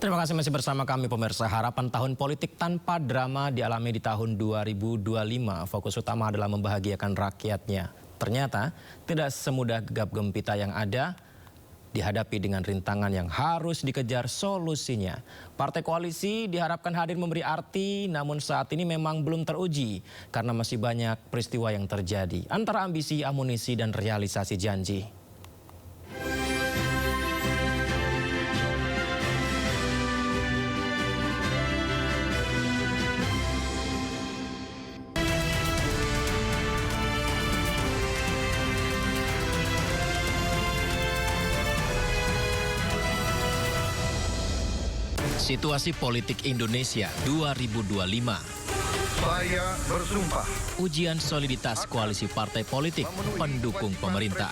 Terima kasih masih bersama kami pemirsa. Harapan tahun politik tanpa drama dialami di tahun 2025. Fokus utama adalah membahagiakan rakyatnya. Ternyata tidak semudah gegap gempita yang ada dihadapi dengan rintangan yang harus dikejar solusinya. Partai koalisi diharapkan hadir memberi arti, namun saat ini memang belum teruji karena masih banyak peristiwa yang terjadi antara ambisi, amunisi, dan realisasi janji. Situasi politik Indonesia 2025. Saya bersumpah. Ujian soliditas koalisi partai politik pendukung pemerintah.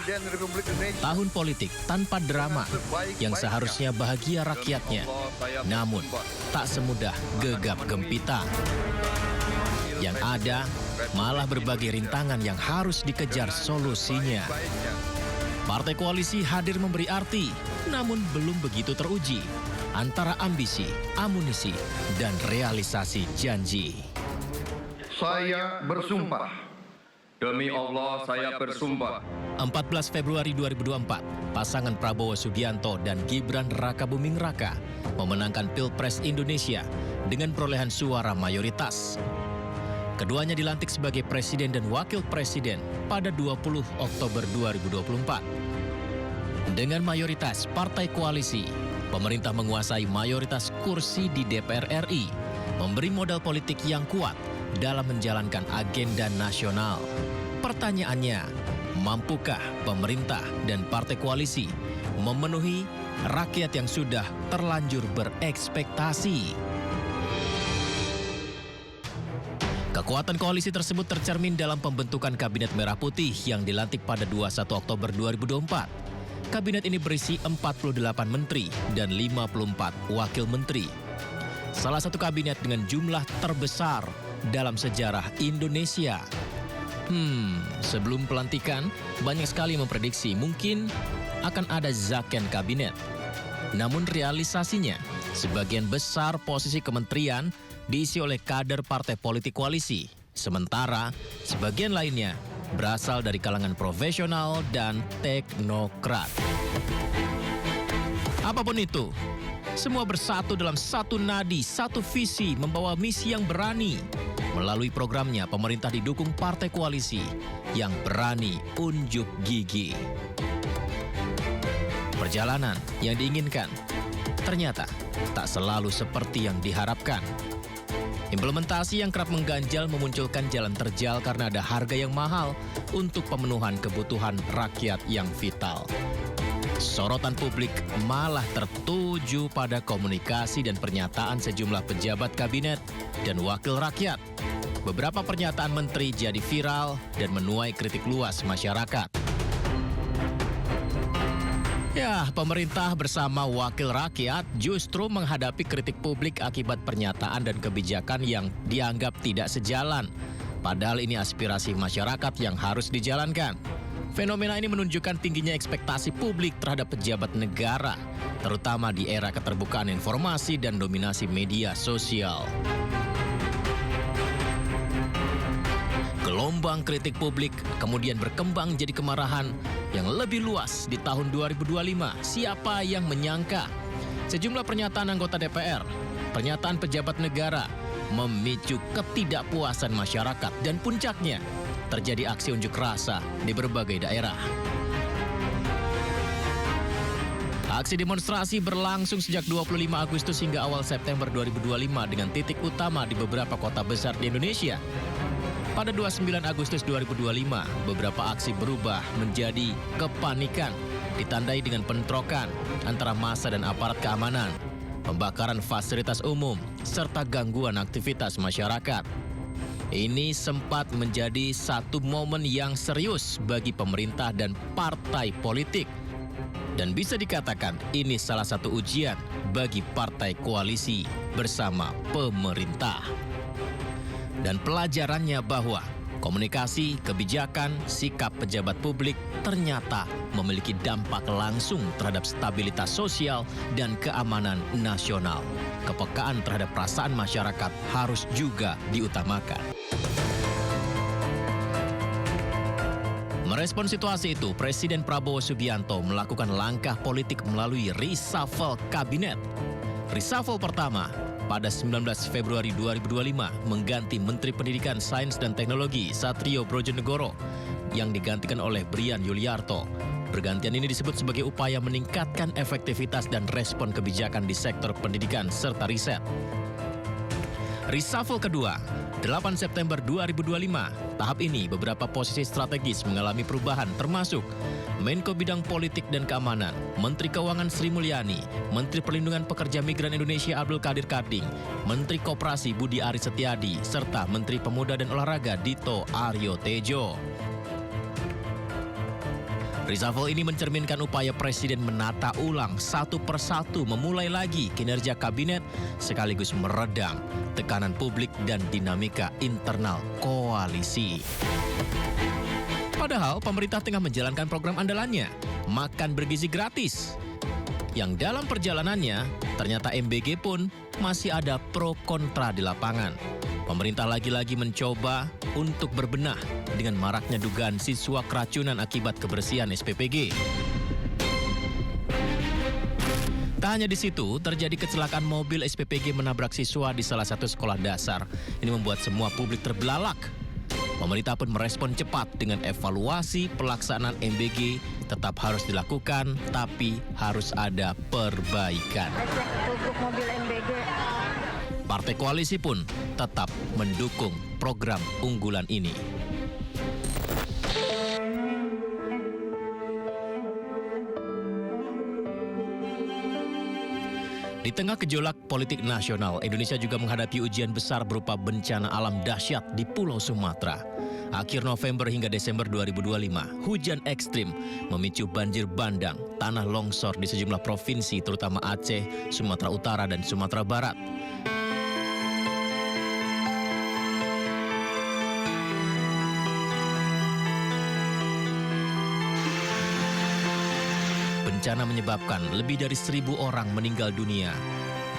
Tahun politik tanpa drama yang seharusnya bahagia rakyatnya, namun tak semudah gegap gempita. Yang ada malah berbagai rintangan yang harus dikejar solusinya. Partai koalisi hadir memberi arti, namun belum begitu teruji antara ambisi, amunisi, dan realisasi janji. Saya bersumpah. Demi Allah saya bersumpah. 14 Februari 2024, pasangan Prabowo Subianto dan Gibran Rakabuming Raka memenangkan Pilpres Indonesia dengan perolehan suara mayoritas. Keduanya dilantik sebagai presiden dan wakil presiden pada 20 Oktober 2024. Dengan mayoritas partai koalisi, pemerintah menguasai mayoritas kursi di DPR RI, memberi modal politik yang kuat dalam menjalankan agenda nasional. Pertanyaannya, mampukah pemerintah dan partai koalisi memenuhi rakyat yang sudah terlanjur berekspektasi? Kekuatan koalisi tersebut tercermin dalam pembentukan Kabinet Merah Putih yang dilantik pada 21 Oktober 2024. Kabinet ini berisi 48 menteri dan 54 wakil menteri. Salah satu kabinet dengan jumlah terbesar dalam sejarah Indonesia. Sebelum pelantikan, banyak sekali memprediksi mungkin akan ada zakon kabinet. Namun realisasinya, sebagian besar posisi kementerian diisi oleh kader partai politik koalisi. Sementara, sebagian lainnya berasal dari kalangan profesional dan teknokrat. Apapun itu, semua bersatu dalam satu nadi, satu visi, membawa misi yang berani. Melalui programnya, pemerintah didukung partai koalisi yang berani unjuk gigi. Perjalanan yang diinginkan ternyata tak selalu seperti yang diharapkan. Implementasi yang kerap mengganjal memunculkan jalan terjal karena ada harga yang mahal untuk pemenuhan kebutuhan rakyat yang vital. Sorotan publik malah tertuju pada komunikasi dan pernyataan sejumlah pejabat kabinet dan wakil rakyat. Beberapa pernyataan menteri jadi viral dan menuai kritik luas masyarakat. Ya, pemerintah bersama wakil rakyat justru menghadapi kritik publik akibat pernyataan dan kebijakan yang dianggap tidak sejalan. Padahal ini aspirasi masyarakat yang harus dijalankan. Fenomena ini menunjukkan tingginya ekspektasi publik terhadap pejabat negara, terutama di era keterbukaan informasi dan dominasi media sosial. Gelombang kritik publik kemudian berkembang jadi kemarahan yang lebih luas di tahun 2025. Siapa yang menyangka? Sejumlah pernyataan anggota DPR, pernyataan pejabat negara memicu ketidakpuasan masyarakat dan puncaknya terjadi aksi unjuk rasa di berbagai daerah. Aksi demonstrasi berlangsung sejak 25 Agustus hingga awal September 2025 dengan titik utama di beberapa kota besar di Indonesia. Pada 29 Agustus 2025, beberapa aksi berubah menjadi kepanikan, ditandai dengan penentrokan antara massa dan aparat keamanan, pembakaran fasilitas umum, serta gangguan aktivitas masyarakat. Ini sempat menjadi satu momen yang serius bagi pemerintah dan partai politik. Dan bisa dikatakan ini salah satu ujian bagi partai koalisi bersama pemerintah. Dan pelajarannya bahwa Komunikasi, kebijakan, sikap pejabat publik ternyata memiliki dampak langsung terhadap stabilitas sosial dan keamanan nasional. Kepekaan terhadap perasaan masyarakat harus juga diutamakan. Merespon situasi itu, Presiden Prabowo Subianto melakukan langkah politik melalui reshuffle kabinet. Reshuffle pertama pada 19 Februari 2025 mengganti Menteri Pendidikan, Sains dan Teknologi Satrio Brojonegoro yang digantikan oleh Brian Yuliarto. Pergantian ini disebut sebagai upaya meningkatkan efektivitas dan respon kebijakan di sektor pendidikan serta riset. Reshuffle kedua, 8 September 2025. Tahap ini beberapa posisi strategis mengalami perubahan termasuk Menko Bidang Politik dan Keamanan, Menteri Keuangan Sri Mulyani, Menteri Perlindungan Pekerja Migran Indonesia Abdul Qadir Karding, Menteri Koperasi Budi Aris Setiadi, serta Menteri Pemuda dan Olahraga Dito Aryo Tejo. Reshuffle ini mencerminkan upaya Presiden menata ulang satu persatu memulai lagi kinerja kabinet sekaligus meredam tekanan publik dan dinamika internal koalisi. Padahal pemerintah tengah menjalankan program andalannya, makan bergizi gratis. Yang dalam perjalanannya, ternyata MBG pun masih ada pro kontra di lapangan. Pemerintah lagi-lagi mencoba untuk berbenah dengan maraknya dugaan siswa keracunan akibat kebersihan SPPG. Tak hanya di situ, terjadi kecelakaan mobil SPPG menabrak siswa di salah satu sekolah dasar. Ini membuat semua publik terbelalak. Pemerintah pun merespon cepat dengan evaluasi pelaksanaan MBG tetap harus dilakukan, tapi harus ada perbaikan. Untuk mobil MBG. Partai koalisi pun tetap mendukung program unggulan ini. Di tengah gejolak politik nasional, Indonesia juga menghadapi ujian besar berupa bencana alam dahsyat di Pulau Sumatera. Akhir November hingga Desember 2025, hujan ekstrim memicu banjir bandang, tanah longsor di sejumlah provinsi terutama Aceh, Sumatera Utara, dan Sumatera Barat. Bencana menyebabkan lebih dari 1.000 orang meninggal dunia,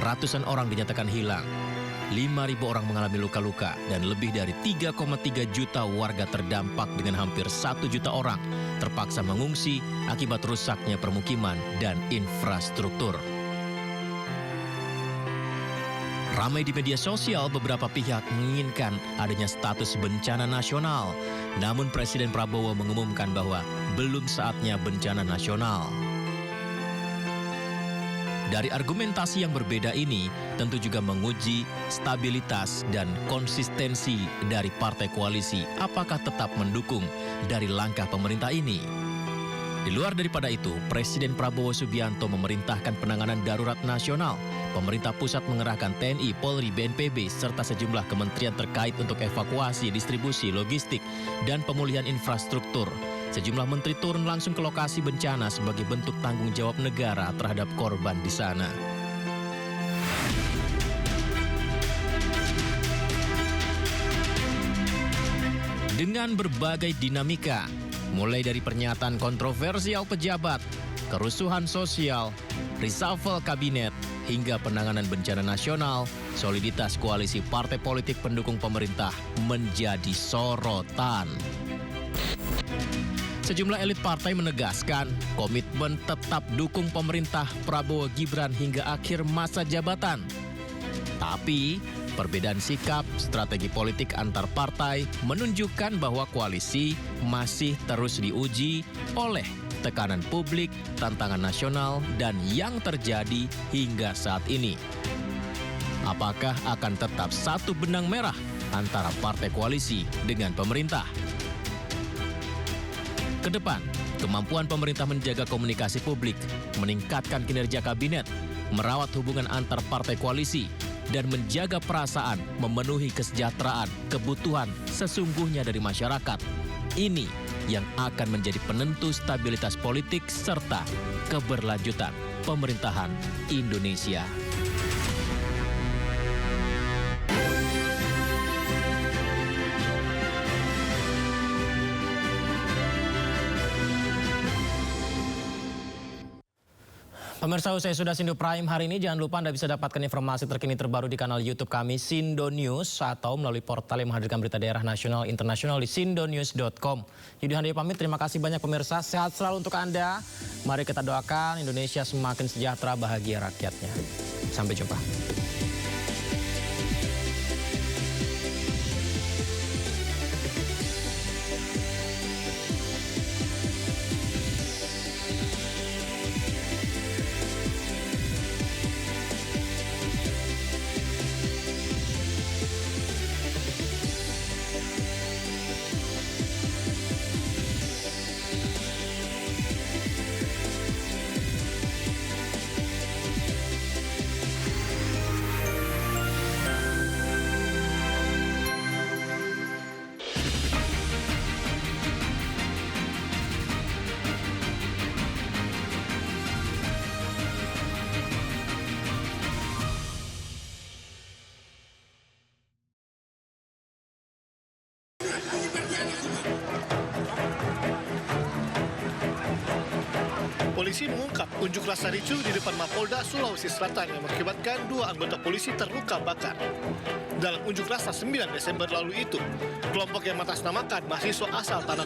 ratusan orang dinyatakan hilang, 5.000 orang mengalami luka-luka, dan lebih dari 3,3 juta warga terdampak dengan hampir 1 juta orang terpaksa mengungsi akibat rusaknya permukiman dan infrastruktur. Ramai di media sosial, beberapa pihak menginginkan adanya status bencana nasional, namun Presiden Prabowo mengumumkan bahwa belum saatnya bencana nasional. Dari argumentasi yang berbeda ini, tentu juga menguji stabilitas dan konsistensi dari partai koalisi apakah tetap mendukung dari langkah pemerintah ini. Di luar daripada itu, Presiden Prabowo Subianto memerintahkan penanganan darurat nasional. Pemerintah pusat mengerahkan TNI, Polri, BNPB, serta sejumlah kementerian terkait untuk evakuasi, distribusi, logistik, dan pemulihan infrastruktur. Sejumlah menteri turun langsung ke lokasi bencana sebagai bentuk tanggung jawab negara terhadap korban di sana. Dengan berbagai dinamika, mulai dari pernyataan kontroversial pejabat, kerusuhan sosial, reshuffle kabinet, hingga penanganan bencana nasional, soliditas koalisi partai politik pendukung pemerintah menjadi sorotan. Sejumlah elit partai menegaskan komitmen tetap dukung pemerintah Prabowo Gibran hingga akhir masa jabatan. Tapi, perbedaan sikap, strategi politik antar partai menunjukkan bahwa koalisi masih terus diuji oleh tekanan publik, tantangan nasional, dan yang terjadi hingga saat ini. Apakah akan tetap satu benang merah antara partai koalisi dengan pemerintah? Kedepan, kemampuan pemerintah menjaga komunikasi publik, meningkatkan kinerja kabinet, merawat hubungan antar partai koalisi, dan menjaga perasaan memenuhi kesejahteraan, kebutuhan sesungguhnya dari masyarakat. Ini yang akan menjadi penentu stabilitas politik serta keberlanjutan pemerintahan Indonesia. Pemirsa, usai sudah Sindo Prime hari ini, jangan lupa Anda bisa dapatkan informasi terkini terbaru di kanal YouTube kami Sindo News atau melalui portal yang menghadirkan berita daerah nasional internasional di sindonews.com. Yudi Handayani pamit, terima kasih banyak pemirsa, sehat selalu untuk Anda. Mari kita doakan Indonesia semakin sejahtera, bahagia rakyatnya. Sampai jumpa. Polisi mengungkap unjuk rasa ricuh di depan Mapolda Sulawesi Selatan yang mengakibatkan 2 anggota polisi terluka bakar. Dalam unjuk rasa 9 Desember lalu itu, kelompok yang mengatasnamakan mahasiswa asal Tanah